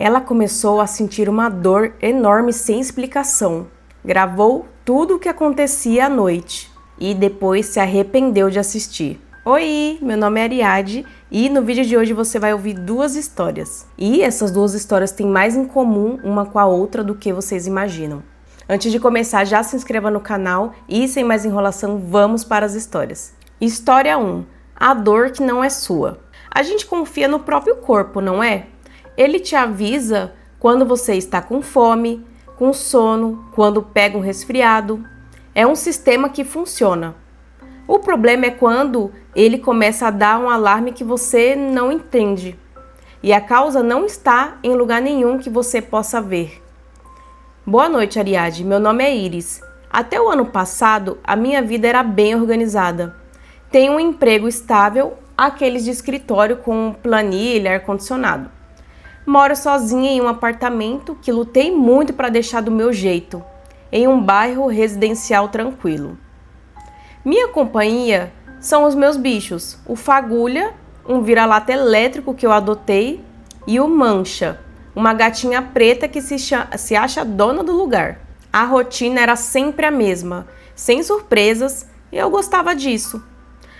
Ela começou a sentir uma dor enorme sem explicação. Gravou tudo o que acontecia à noite e depois se arrependeu de assistir. Oi, meu nome é Ariadne e no vídeo de hoje você vai ouvir duas histórias. E essas duas histórias têm mais em comum uma com a outra do que vocês imaginam. Antes de começar, já se inscreva no canal e sem mais enrolação, vamos para as histórias. História 1. A dor que não é sua. A gente confia no próprio corpo, não é? Ele te avisa quando você está com fome, com sono, quando pega um resfriado. É um sistema que funciona. O problema é quando ele começa a dar um alarme que você não entende. E a causa não está em lugar nenhum que você possa ver. Boa noite, Ariadne. Meu nome é Iris. Até o ano passado, a minha vida era bem organizada. Tenho um emprego estável, aqueles de escritório com planilha, ar-condicionado. Moro sozinha em um apartamento que lutei muito para deixar do meu jeito, em um bairro residencial tranquilo. Minha companhia são os meus bichos, o Fagulha, um vira-lata elétrico que eu adotei, e o Mancha, uma gatinha preta que se acha dona do lugar. A rotina era sempre a mesma, sem surpresas, e eu gostava disso.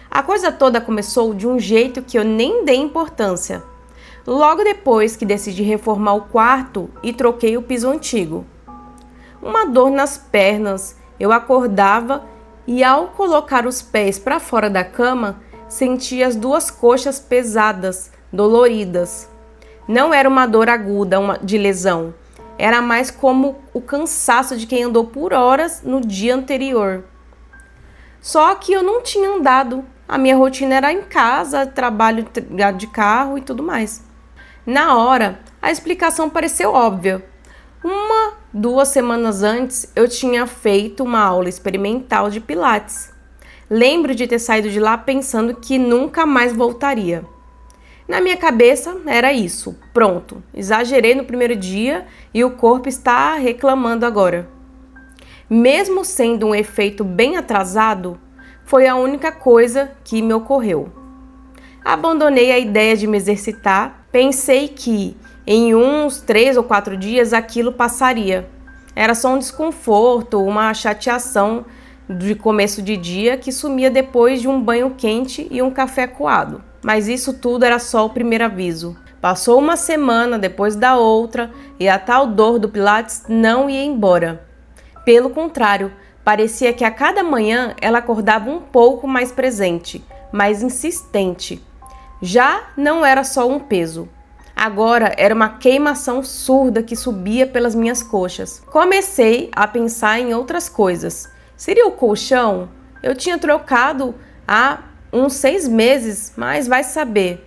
A coisa toda começou de um jeito que eu nem dei importância. Logo depois que decidi reformar o quarto e troquei o piso antigo. Uma dor nas pernas, eu acordava e ao colocar os pés para fora da cama, sentia as duas coxas pesadas, doloridas. Não era uma dor aguda de lesão, era mais como o cansaço de quem andou por horas no dia anterior. Só que eu não tinha andado, a minha rotina era em casa, trabalho de carro e tudo mais. Na hora, a explicação pareceu óbvia. 2 semanas antes, eu tinha feito uma aula experimental de Pilates. Lembro de ter saído de lá pensando que nunca mais voltaria. Na minha cabeça, era isso. Pronto, exagerei no primeiro dia e o corpo está reclamando agora. Mesmo sendo um efeito bem atrasado, foi a única coisa que me ocorreu. Abandonei a ideia de me exercitar. Pensei que em uns 3 ou 4 dias aquilo passaria. Era só um desconforto, uma chateação de começo de dia que sumia depois de um banho quente e um café coado. Mas isso tudo era só o primeiro aviso. Passou uma semana, depois da outra, e a tal dor do Pilates não ia embora. Pelo contrário, parecia que a cada manhã ela acordava um pouco mais presente, mais insistente. Já não era só um peso. Agora era uma queimação surda que subia pelas minhas coxas. Comecei a pensar em outras coisas. Seria o colchão? Eu tinha trocado há uns 6 meses, mas vai saber.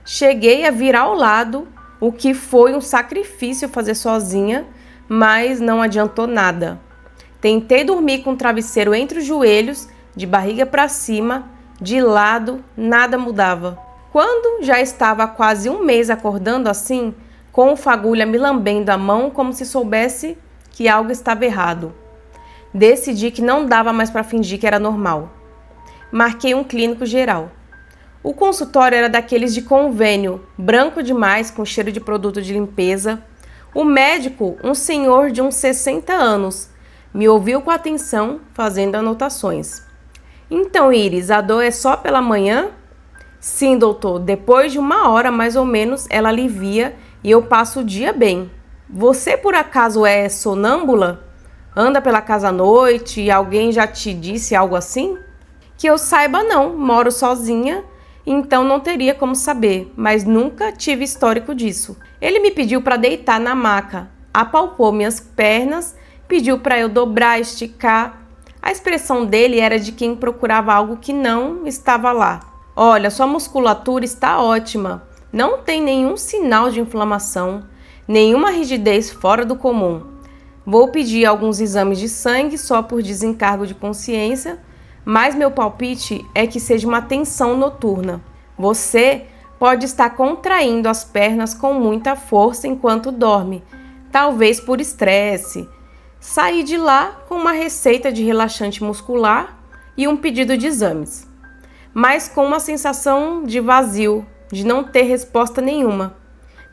Cheguei a virar ao lado, o que foi um sacrifício fazer sozinha, mas não adiantou nada. Tentei dormir com o travesseiro entre os joelhos, de barriga para cima, de lado, nada mudava. Quando já estava há quase 1 mês acordando assim, com o Fagulha me lambendo a mão como se soubesse que algo estava errado. Decidi que não dava mais para fingir que era normal. Marquei um clínico geral. O consultório era daqueles de convênio, branco demais, com cheiro de produto de limpeza. O médico, um senhor de uns 60 anos, me ouviu com atenção, fazendo anotações. Então, Iris, a dor é só pela manhã? Sim, doutor, depois de 1 hora mais ou menos ela alivia e eu passo o dia bem. Você por acaso é sonâmbula? Anda pela casa à noite e alguém já te disse algo assim? Que eu saiba não, moro sozinha, então não teria como saber, mas nunca tive histórico disso. Ele me pediu para deitar na maca, apalpou minhas pernas, pediu para eu dobrar, esticar. A expressão dele era de quem procurava algo que não estava lá. Olha, sua musculatura está ótima, não tem nenhum sinal de inflamação, nenhuma rigidez fora do comum. Vou pedir alguns exames de sangue só por desencargo de consciência, mas meu palpite é que seja uma tensão noturna. Você pode estar contraindo as pernas com muita força enquanto dorme, talvez por estresse. Saí de lá com uma receita de relaxante muscular e um pedido de exames, mas com uma sensação de vazio, de não ter resposta nenhuma.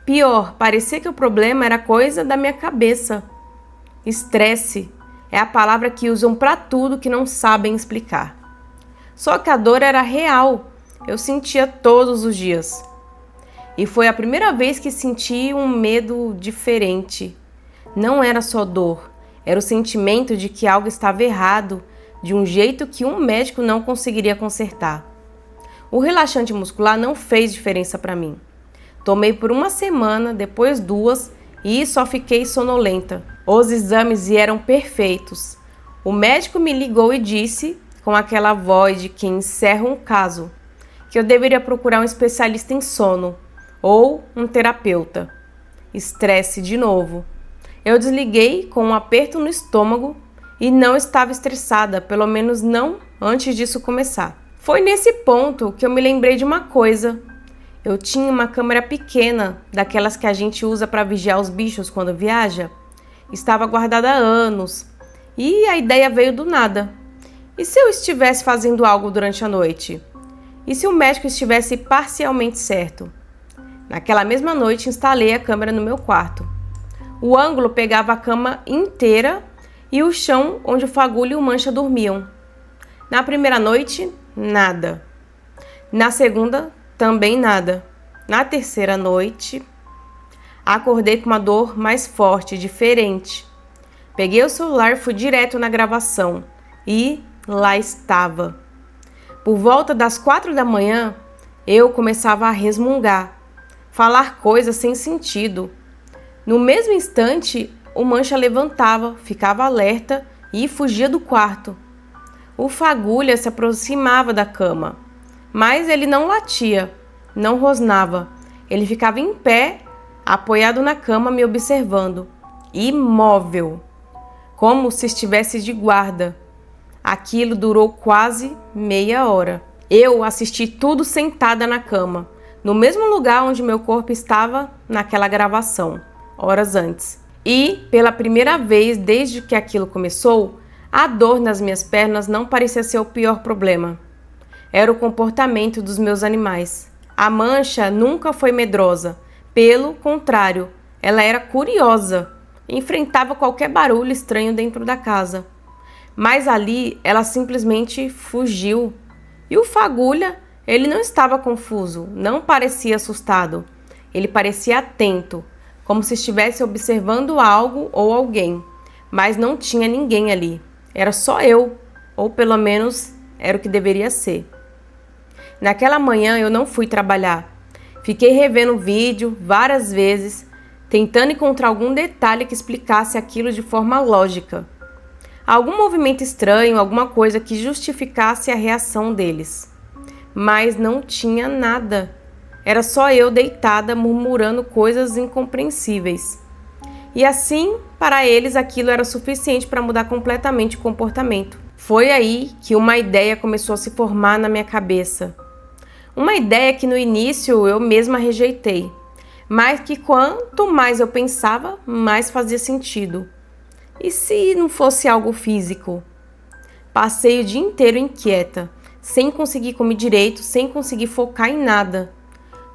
Pior, parecia que o problema era coisa da minha cabeça. Estresse é a palavra que usam para tudo que não sabem explicar. Só que a dor era real, eu sentia todos os dias. E foi a primeira vez que senti um medo diferente. Não era só dor, era o sentimento de que algo estava errado, de um jeito que um médico não conseguiria consertar. O relaxante muscular não fez diferença para mim. Tomei por uma semana, depois 2 e só fiquei sonolenta. Os exames vieram perfeitos. O médico me ligou e disse, com aquela voz de quem encerra um caso, que eu deveria procurar um especialista em sono ou um terapeuta. Estresse de novo. Eu desliguei com um aperto no estômago e não estava estressada, pelo menos não antes disso começar. Foi nesse ponto que eu me lembrei de uma coisa. Eu tinha uma câmera pequena, daquelas que a gente usa para vigiar os bichos quando viaja. Estava guardada há anos e a ideia veio do nada. E se eu estivesse fazendo algo durante a noite? E se o médico estivesse parcialmente certo? Naquela mesma noite instalei a câmera no meu quarto. O ângulo pegava a cama inteira e o chão onde o Fagulho e o Mancha dormiam. Na primeira noite, nada. Na segunda, também nada. Na terceira noite, acordei com uma dor mais forte, diferente. Peguei o celular e fui direto na gravação. E lá estava. Por volta das 4 da manhã, eu começava a resmungar, falar coisas sem sentido. No mesmo instante, o Mancha levantava, ficava alerta e fugia do quarto. O Fagulha se aproximava da cama, mas ele não latia, não rosnava. Ele ficava em pé, apoiado na cama, me observando, imóvel, como se estivesse de guarda. Aquilo durou quase meia hora. Eu assisti tudo sentada na cama, no mesmo lugar onde meu corpo estava naquela gravação, horas antes. E, pela primeira vez desde que aquilo começou, a dor nas minhas pernas não parecia ser o pior problema. Era o comportamento dos meus animais. A Mancha nunca foi medrosa. Pelo contrário, ela era curiosa. Enfrentava qualquer barulho estranho dentro da casa. Mas ali, ela simplesmente fugiu. E o Fagulha, ele não estava confuso, não parecia assustado. Ele parecia atento, como se estivesse observando algo ou alguém. Mas não tinha ninguém ali. Era só eu, ou pelo menos era o que deveria ser. Naquela manhã eu não fui trabalhar. Fiquei revendo o vídeo várias vezes, tentando encontrar algum detalhe que explicasse aquilo de forma lógica. Algum movimento estranho, alguma coisa que justificasse a reação deles. Mas não tinha nada. Era só eu deitada murmurando coisas incompreensíveis. E assim, para eles, aquilo era suficiente para mudar completamente o comportamento. Foi aí que uma ideia começou a se formar na minha cabeça. Uma ideia que no início eu mesma rejeitei, mas que quanto mais eu pensava, mais fazia sentido. E se não fosse algo físico? Passei o dia inteiro inquieta, sem conseguir comer direito, sem conseguir focar em nada.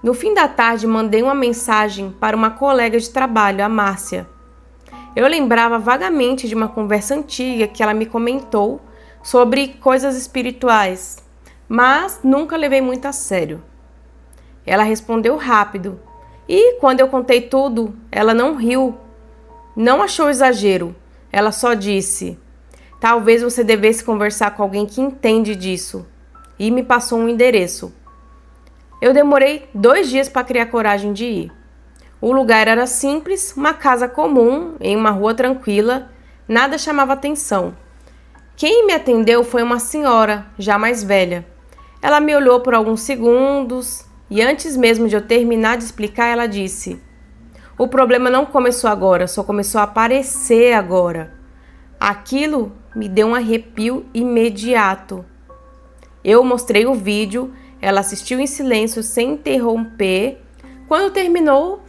No fim da tarde, mandei uma mensagem para uma colega de trabalho, a Márcia. Eu lembrava vagamente de uma conversa antiga que ela me comentou sobre coisas espirituais, mas nunca levei muito a sério. Ela respondeu rápido e, quando eu contei tudo, ela não riu, não achou exagero. Ela só disse: talvez você devesse conversar com alguém que entende disso, e me passou um endereço. Eu demorei 2 dias para criar coragem de ir. O lugar era simples, uma casa comum, em uma rua tranquila, nada chamava atenção. Quem me atendeu foi uma senhora, já mais velha. Ela me olhou por alguns segundos e antes mesmo de eu terminar de explicar, ela disse: o problema não começou agora, só começou a aparecer agora. Aquilo me deu um arrepio imediato. Eu mostrei o vídeo, ela assistiu em silêncio sem interromper. Quando terminou,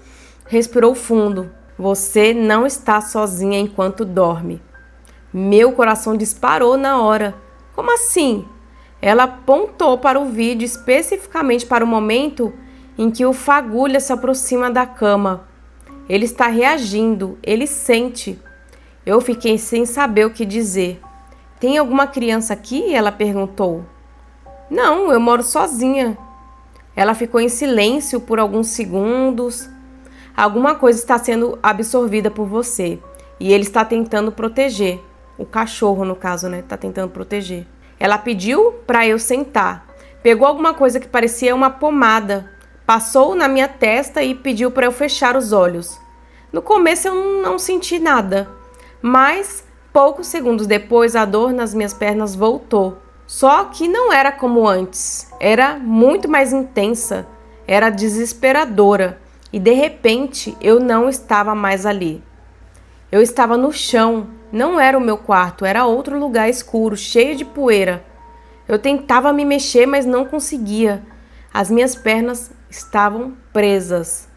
respirou fundo. Você não está sozinha enquanto dorme. Meu coração disparou na hora. Como assim? Ela apontou para o vídeo, especificamente para o momento em que o fagulha se aproxima da cama. Ele está reagindo, ele sente. Eu fiquei sem saber o que dizer. Tem alguma criança aqui? Ela perguntou. Não, eu moro sozinha. Ela ficou em silêncio por alguns segundos. Alguma coisa está sendo absorvida por você e ele está tentando proteger. O cachorro, no caso, né? Está tentando proteger. Ela pediu para eu sentar. Pegou alguma coisa que parecia uma pomada, passou na minha testa e pediu para eu fechar os olhos. No começo eu não senti nada, mas poucos segundos depois a dor nas minhas pernas voltou. Só que não era como antes, era muito mais intensa, era desesperadora e de repente eu não estava mais ali. Eu estava no chão, não era o meu quarto, era outro lugar escuro, cheio de poeira. Eu tentava me mexer, mas não conseguia. As minhas pernas estavam presas.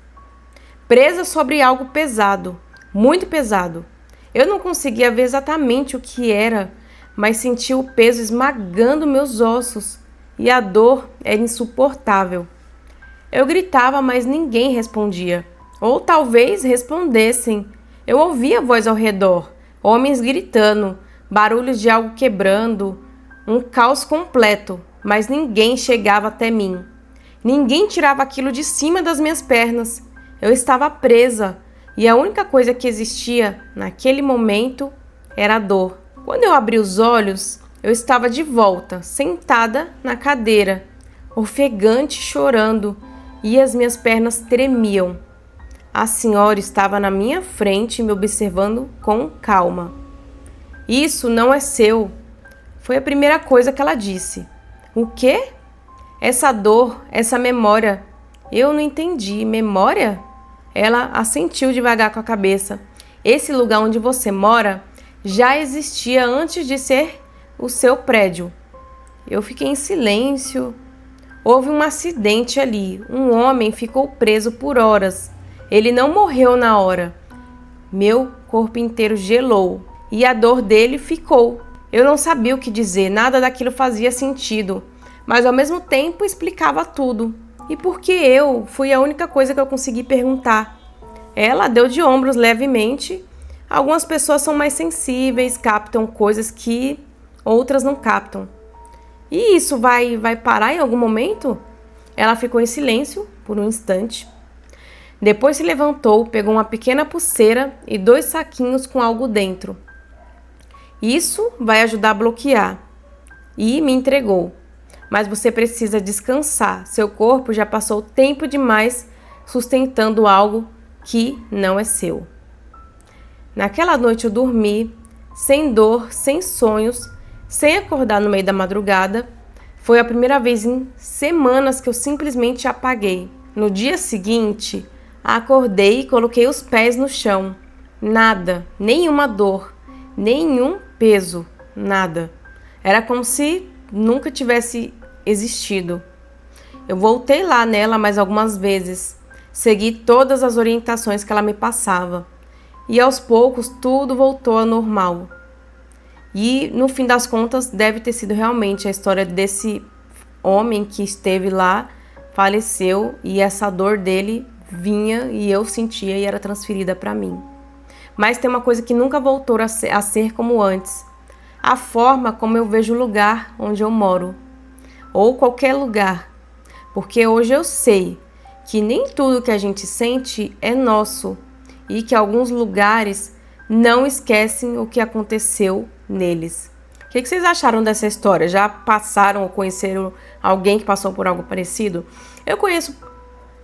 Presas sobre algo pesado, muito pesado. Eu não conseguia ver exatamente o que era, mas sentia o peso esmagando meus ossos e a dor era insuportável. Eu gritava, mas ninguém respondia. Ou talvez respondessem. Eu ouvia voz ao redor, homens gritando, barulhos de algo quebrando, um caos completo, mas ninguém chegava até mim. Ninguém tirava aquilo de cima das minhas pernas. Eu estava presa e a única coisa que existia naquele momento era a dor. Quando eu abri os olhos, eu estava de volta, sentada na cadeira, ofegante, chorando, e as minhas pernas tremiam. A senhora estava na minha frente, me observando com calma. Isso não é seu. Foi a primeira coisa que ela disse. O quê? Essa dor, essa memória. Eu não entendi. Memória? Ela assentiu devagar com a cabeça. Esse lugar onde você mora já existia antes de ser o seu prédio. Eu fiquei em silêncio. Houve um acidente ali. Um homem ficou preso por horas. Ele não morreu na hora. Meu corpo inteiro gelou e a dor dele ficou. Eu não sabia o que dizer, nada daquilo fazia sentido, mas ao mesmo tempo explicava tudo. E por que eu? Foi a única coisa que eu consegui perguntar. Ela deu de ombros levemente. Algumas pessoas são mais sensíveis, captam coisas que outras não captam. E isso vai parar em algum momento? Ela ficou em silêncio por um instante. Depois se levantou, pegou uma pequena pulseira e 2 saquinhos com algo dentro. Isso vai ajudar a bloquear. E me entregou. Mas você precisa descansar. Seu corpo já passou tempo demais sustentando algo que não é seu. Naquela noite eu dormi, sem dor, sem sonhos, sem acordar no meio da madrugada. Foi a primeira vez em semanas que eu simplesmente apaguei. No dia seguinte, acordei e coloquei os pés no chão. Nada, nenhuma dor, nenhum peso, nada. Era como se nunca tivesse existido. Eu voltei lá nela mais algumas vezes, segui todas as orientações que ela me passava. E aos poucos tudo voltou ao normal. E no fim das contas deve ter sido realmente a história desse homem que esteve lá, faleceu e essa dor dele vinha e eu sentia e era transferida para mim. Mas tem uma coisa que nunca voltou a ser como antes. A forma como eu vejo o lugar onde eu moro. Ou qualquer lugar. Porque hoje eu sei que nem tudo que a gente sente é nosso. E que alguns lugares não esquecem o que aconteceu neles. O que vocês acharam dessa história? Já passaram ou conheceram alguém que passou por algo parecido? Eu conheço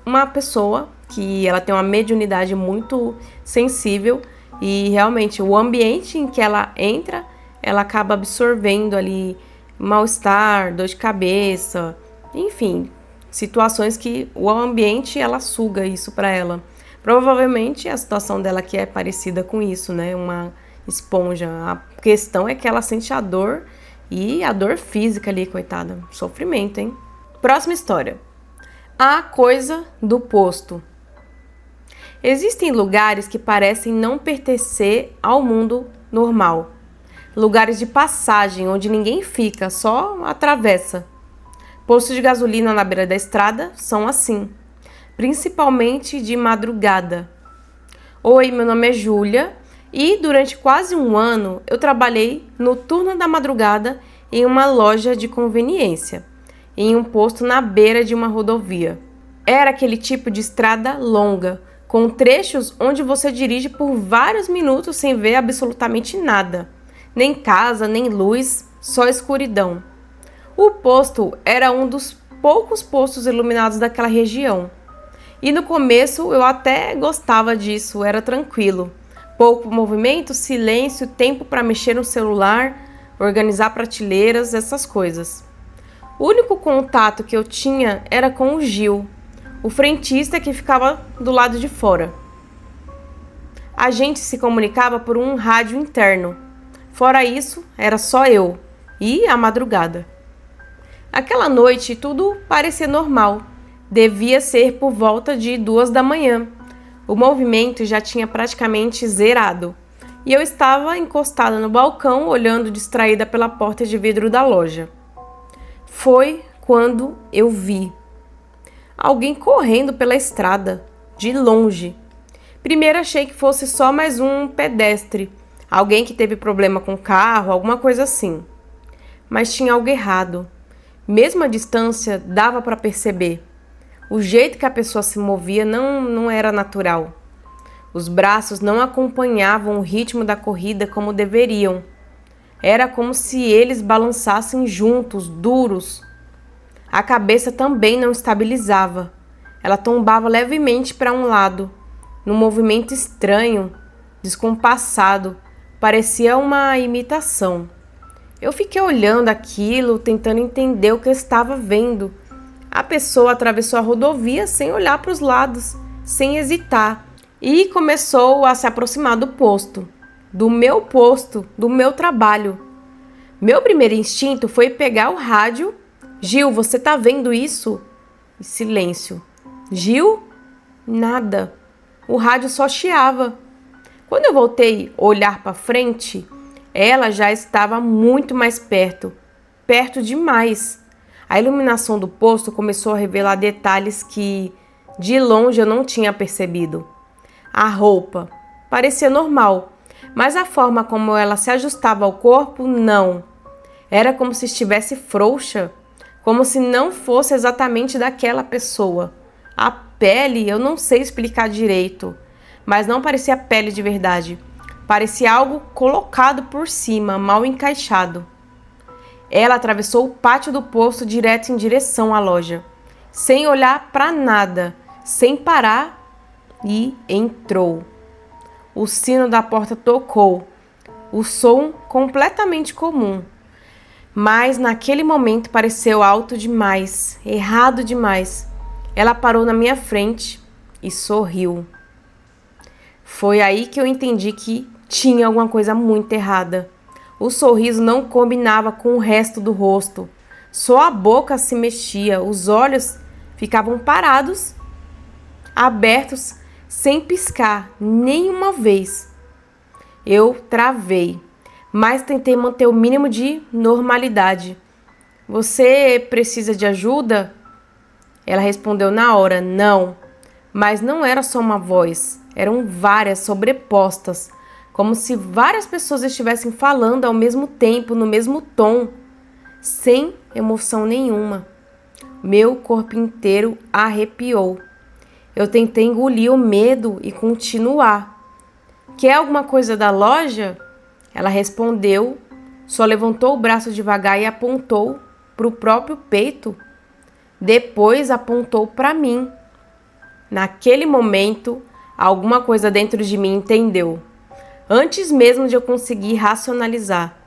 uma pessoa que ela tem uma mediunidade muito sensível e realmente o ambiente em que ela entra, ela acaba absorvendo ali mal-estar, dor de cabeça, enfim, situações que o ambiente ela suga isso para ela. Provavelmente a situação dela aqui é parecida com isso, né? Uma esponja. A questão é que ela sente a dor e a dor física ali, coitada. Sofrimento, hein? Próxima história. A coisa do posto. Existem lugares que parecem não pertencer ao mundo normal. Lugares de passagem onde ninguém fica, só atravessa. Postos de gasolina na beira da estrada são assim. principalmente de madrugada. Oi, meu nome é Júlia e durante quase um ano eu trabalhei no turno da madrugada em uma loja de conveniência, em um posto na beira de uma rodovia. Era aquele tipo de estrada longa, com trechos onde você dirige por vários minutos sem ver absolutamente nada. Nem casa, nem luz, só escuridão. O posto era um dos poucos postos iluminados daquela região. E no começo eu até gostava disso, era tranquilo. Pouco movimento, silêncio, tempo para mexer no celular, organizar prateleiras, essas coisas. O único contato que eu tinha era com o Gil, o frentista que ficava do lado de fora. A gente se comunicava por um rádio interno. Fora isso, era só eu e a madrugada. Aquela noite tudo parecia normal. Devia ser por volta de 2 da manhã. O movimento já tinha praticamente zerado e eu estava encostada no balcão olhando distraída pela porta de vidro da loja. Foi quando eu vi alguém correndo pela estrada, de longe. Primeiro achei que fosse só mais um pedestre, alguém que teve problema com o carro, alguma coisa assim. Mas tinha algo errado. Mesmo à distância, dava para perceber. O jeito que a pessoa se movia não era natural. Os braços não acompanhavam o ritmo da corrida como deveriam. Era como se eles balançassem juntos, duros. A cabeça também não estabilizava. Ela tombava levemente para um lado, num movimento estranho, descompassado. Parecia uma imitação. Eu fiquei olhando aquilo, tentando entender o que eu estava vendo. A pessoa atravessou a rodovia sem olhar para os lados, sem hesitar, e começou a se aproximar do posto, do meu trabalho. Meu primeiro instinto foi pegar o rádio. Gil, você tá vendo isso? E silêncio. Gil? Nada. O rádio só chiava. Quando eu voltei a olhar para frente, ela já estava muito mais perto. Perto demais. A iluminação do posto começou a revelar detalhes que, de longe, eu não tinha percebido. A roupa parecia normal, mas a forma como ela se ajustava ao corpo, não. Era como se estivesse frouxa, como se não fosse exatamente daquela pessoa. A pele, eu não sei explicar direito, mas não parecia pele de verdade. Parecia algo colocado por cima, mal encaixado. Ela atravessou o pátio do posto direto em direção à loja, sem olhar para nada, sem parar, e entrou. O sino da porta tocou, o som completamente comum, mas naquele momento pareceu alto demais, errado demais. Ela parou na minha frente e sorriu. Foi aí que eu entendi que tinha alguma coisa muito errada. O sorriso não combinava com o resto do rosto. Só a boca se mexia, os olhos ficavam parados, abertos, sem piscar nenhuma vez. Eu travei, mas tentei manter o mínimo de normalidade. Você precisa de ajuda? Ela respondeu na hora, não. Mas não era só uma voz, eram várias sobrepostas, como se várias pessoas estivessem falando ao mesmo tempo, no mesmo tom, sem emoção nenhuma. Meu corpo inteiro arrepiou. Eu tentei engolir o medo e continuar. Quer alguma coisa da loja? Ela respondeu, só levantou o braço devagar e apontou para o próprio peito. Depois apontou para mim. Naquele momento, alguma coisa dentro de mim entendeu. Antes mesmo de eu conseguir racionalizar.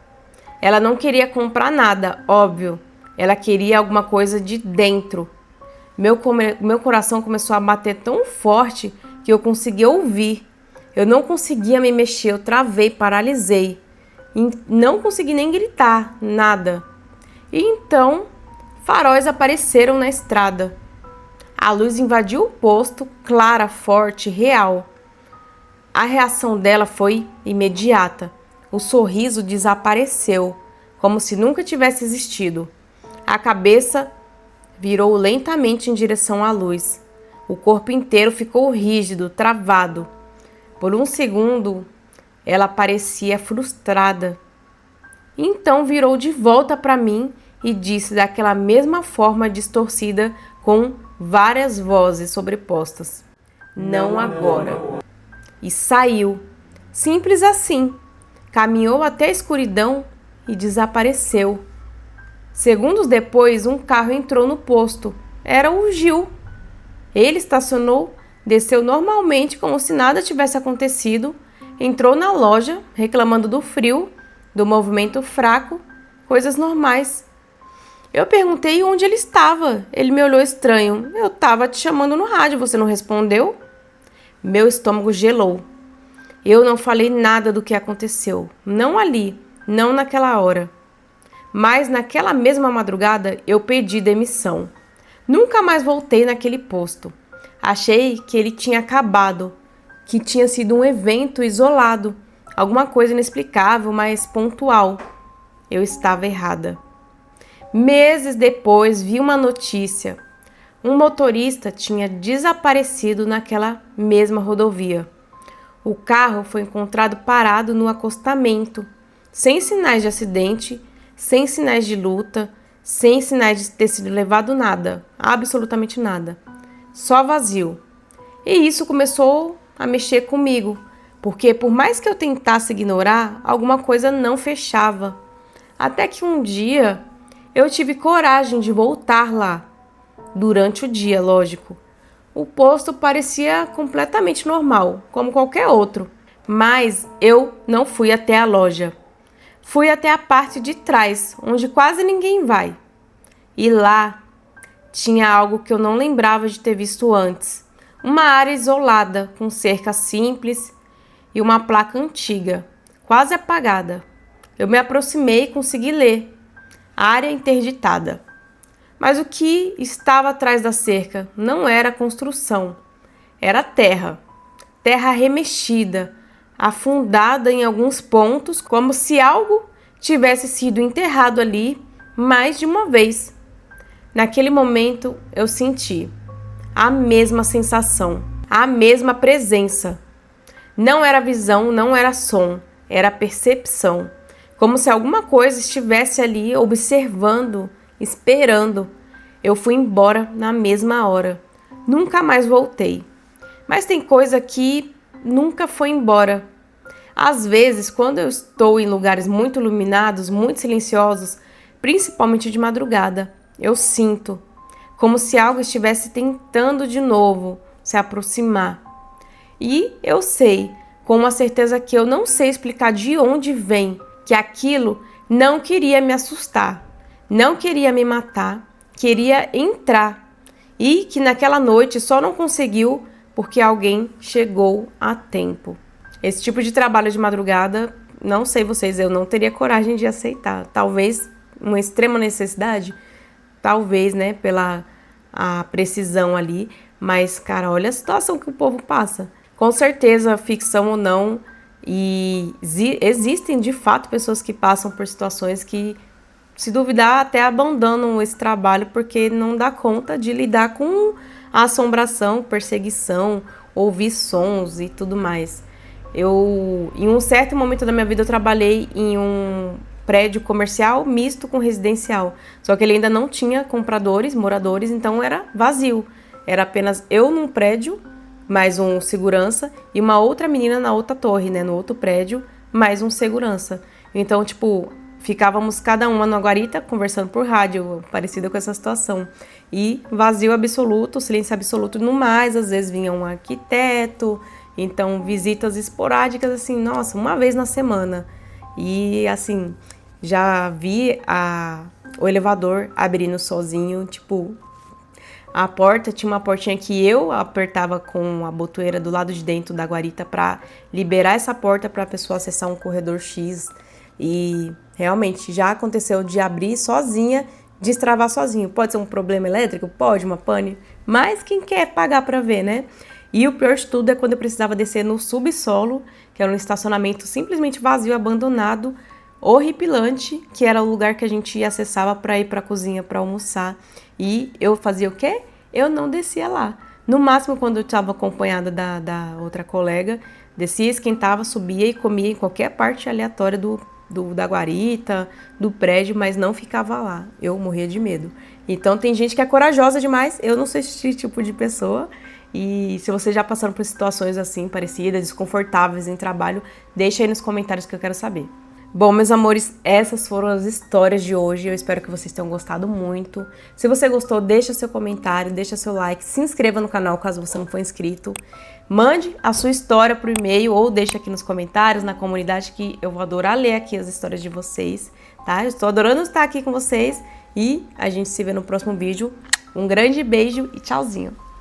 Ela não queria comprar nada, óbvio. Ela queria alguma coisa de dentro. Meu coração começou a bater tão forte que eu conseguia ouvir. Eu não conseguia me mexer, eu travei, paralisei. E não consegui nem gritar, nada. E então, faróis apareceram na estrada. A luz invadiu o posto, clara, forte, real. A reação dela foi imediata. O sorriso desapareceu, como se nunca tivesse existido. A cabeça virou lentamente em direção à luz. O corpo inteiro ficou rígido, travado. Por um segundo, ela parecia frustrada. Então virou de volta para mim e disse daquela mesma forma distorcida, com várias vozes sobrepostas: "Não agora." E saiu. Simples assim. Caminhou até a escuridão e desapareceu. Segundos depois, um carro entrou no posto. Era o Gil. Ele estacionou, desceu normalmente como se nada tivesse acontecido, entrou na loja reclamando do frio, do movimento fraco, coisas normais. Eu perguntei onde ele estava. Ele me olhou estranho. "Eu estava te chamando no rádio, você não respondeu?" Meu estômago gelou. Eu não falei nada do que aconteceu. Não ali, não naquela hora. Mas naquela mesma madrugada eu pedi demissão. Nunca mais voltei naquele posto. Achei que ele tinha acabado, que tinha sido um evento isolado, alguma coisa inexplicável, mas pontual. Eu estava errada. Meses depois vi uma notícia. Um motorista tinha desaparecido naquela mesma rodovia. O carro foi encontrado parado no acostamento, sem sinais de acidente, sem sinais de luta, sem sinais de ter sido levado nada, absolutamente nada. Só vazio. E isso começou a mexer comigo, porque por mais que eu tentasse ignorar, alguma coisa não fechava. Até que um dia eu tive coragem de voltar lá. Durante o dia, lógico. O posto parecia completamente normal, como qualquer outro, mas eu não fui até a loja. Fui até a parte de trás, onde quase ninguém vai. E lá tinha algo que eu não lembrava de ter visto antes. Uma área isolada, com cerca simples e uma placa antiga, quase apagada. Eu me aproximei e consegui ler. Área interditada. Mas o que estava atrás da cerca não era construção, era terra. Terra remexida, afundada em alguns pontos, como se algo tivesse sido enterrado ali mais de uma vez. Naquele momento eu senti a mesma sensação, a mesma presença. Não era visão, não era som, era percepção. Como se alguma coisa estivesse ali observando, esperando. Eu fui embora na mesma hora. Nunca mais voltei. Mas tem coisa que nunca foi embora. Às vezes, quando eu estou em lugares muito iluminados, muito silenciosos, principalmente de madrugada, eu sinto como se algo estivesse tentando de novo se aproximar. E eu sei, com uma certeza que eu não sei explicar de onde vem, que aquilo não queria me assustar, não queria me matar, queria entrar. E que naquela noite só não conseguiu porque alguém chegou a tempo. Esse tipo de trabalho de madrugada, não sei vocês, eu não teria coragem de aceitar. Talvez uma extrema necessidade, talvez, né, pela a precisão ali. Mas, cara, olha a situação que o povo passa. Com certeza, ficção ou não, e existem de fato pessoas que passam por situações que, se duvidar, até abandonam esse trabalho porque não dá conta de lidar com a assombração, perseguição, ouvir sons e tudo mais. Em um certo momento da minha vida, eu trabalhei em um prédio comercial misto com residencial. Só que ele ainda não tinha compradores, moradores, então era vazio. Era apenas eu num prédio, mais um segurança, e uma outra menina na outra torre, né, no outro prédio, mais um segurança. Então, tipo, ficávamos cada uma na guarita conversando por rádio, parecida com essa situação. E vazio absoluto, silêncio absoluto no mais. Às vezes vinha um arquiteto, então visitas esporádicas, assim, nossa, uma vez na semana. E assim, já vi o elevador abrindo sozinho, tipo, a porta, tinha uma portinha que eu apertava com a botoeira do lado de dentro da guarita para liberar essa porta para a pessoa acessar um corredor X. E realmente já aconteceu de abrir sozinha, destravar sozinho. Pode ser um problema elétrico? Pode, uma pane. Mas quem quer pagar para ver, né? E o pior de tudo é quando eu precisava descer no subsolo, que era um estacionamento simplesmente vazio, abandonado, horripilante, que era o lugar que a gente acessava para ir para a cozinha para almoçar. E eu fazia o quê? Eu não descia lá. No máximo, quando eu estava acompanhada da outra colega, descia, esquentava, subia e comia em qualquer parte aleatória da guarita, do prédio, mas não ficava lá. Eu morria de medo. Então tem gente que é corajosa demais, eu não sou esse tipo de pessoa. E se vocês já passaram por situações assim, parecidas, desconfortáveis em trabalho, deixa aí nos comentários que eu quero saber. Bom, meus amores, essas foram as histórias de hoje. Eu espero que vocês tenham gostado muito. Se você gostou, deixa seu comentário, deixa seu like, se inscreva no canal caso você não for inscrito. Mande a sua história por e-mail ou deixa aqui nos comentários, na comunidade, que eu vou adorar ler aqui as histórias de vocês, tá? Eu estou adorando estar aqui com vocês e a gente se vê no próximo vídeo. Um grande beijo e tchauzinho!